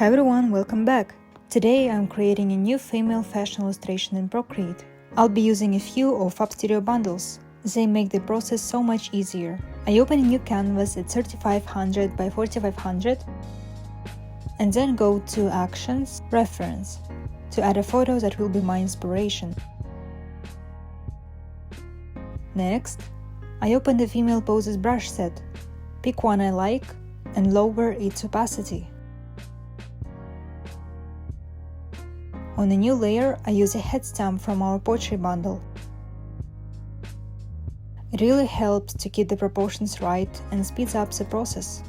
Hi everyone, welcome back! Today I'm creating a new female fashion illustration in Procreate. I'll be using a few of Up Studio bundles. They make the process so much easier. I open a new canvas at 3500 by 4500 and then go to Actions, Reference to add a photo that will be my inspiration. Next, I open the Female Poses brush set, pick one I like and lower its opacity. On the new layer, I use a head stamp from our pottery bundle. It really helps to keep the proportions right and speeds up the process.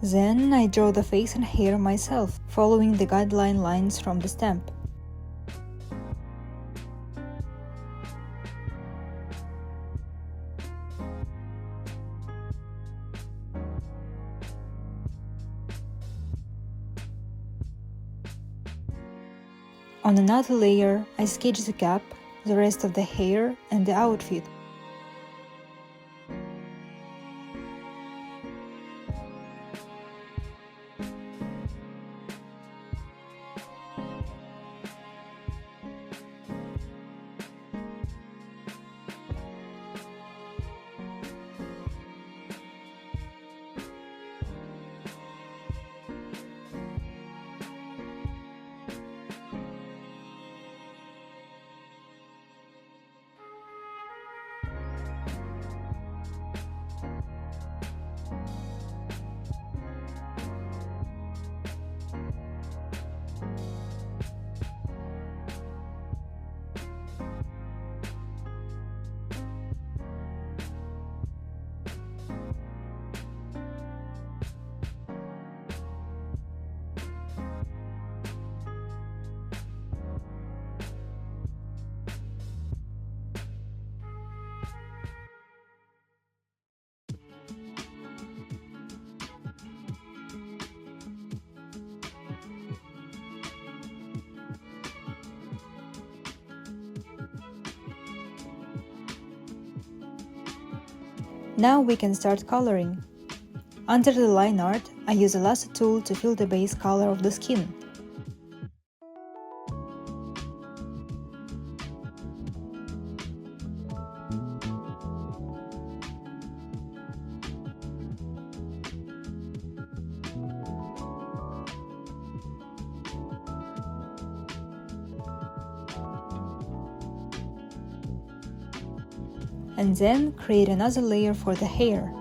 Then I draw the face and hair myself, following the guideline lines from the stamp. On another layer, I sketch the cap, the rest of the hair and the outfit. Now we can start coloring. Under the line art, I use a lasso tool to fill the base color of the skin. And then create another layer for the hair.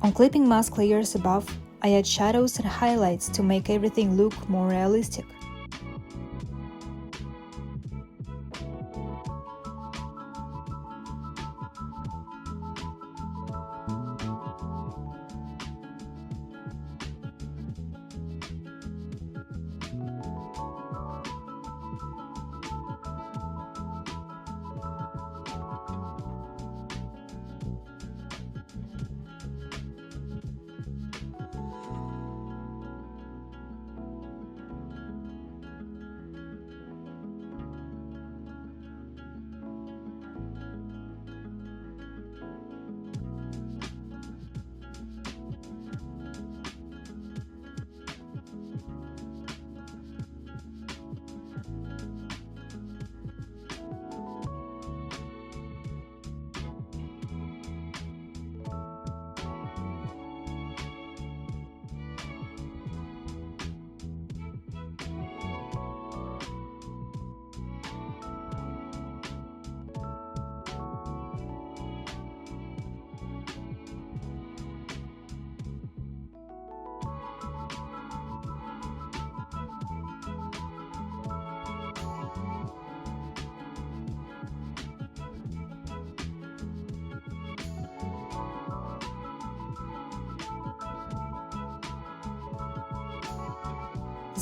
On clipping mask layers above, I add shadows and highlights to make everything look more realistic.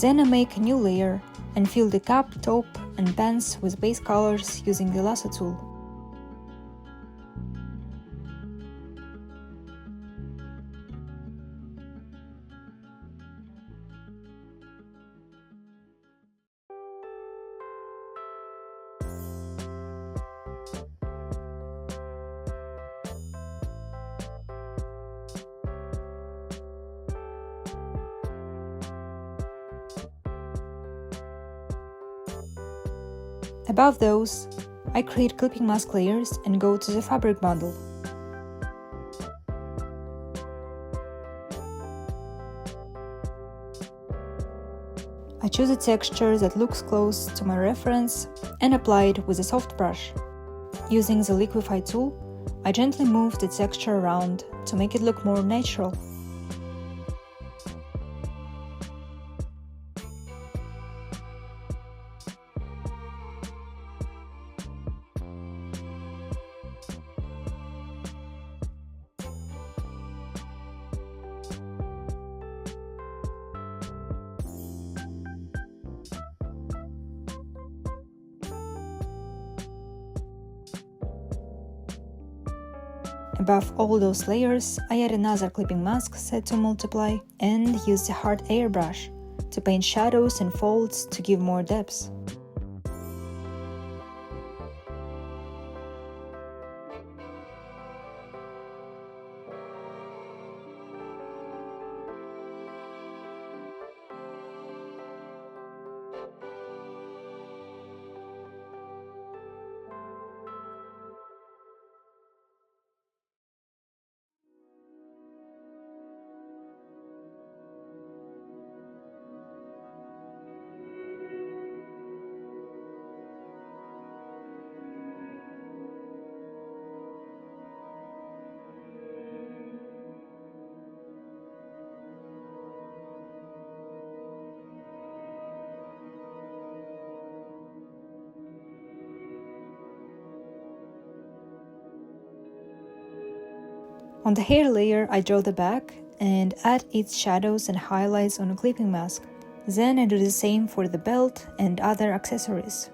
Then I make a new layer and fill the cap, top and pants with base colors using the lasso tool. Above those, I create clipping mask layers and go to the fabric bundle. I choose a texture that looks close to my reference and apply it with a soft brush. Using the Liquify tool, I gently move the texture around to make it look more natural. Above all those layers, I add another clipping mask set to multiply and use the hard airbrush to paint shadows and folds to give more depth. On the hair layer, I draw the back and add its shadows and highlights on a clipping mask. Then I do the same for the belt and other accessories.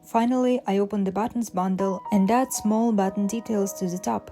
Finally, I open the buttons bundle and add small button details to the top.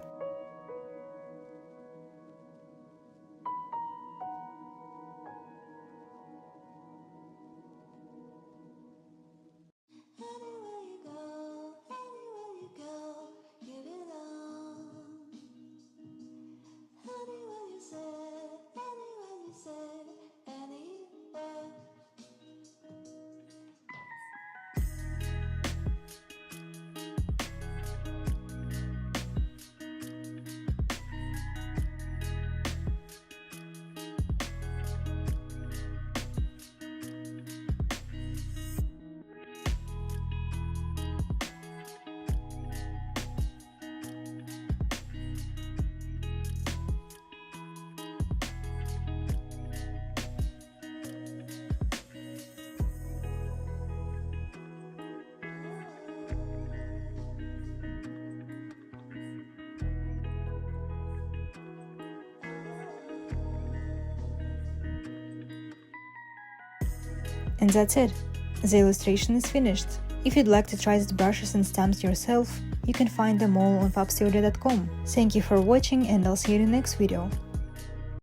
And that's it. The illustration is finished. If you'd like to try these brushes and stamps yourself, you can find them all on fabstudio.com. Thank you for watching and I'll see you in the next video.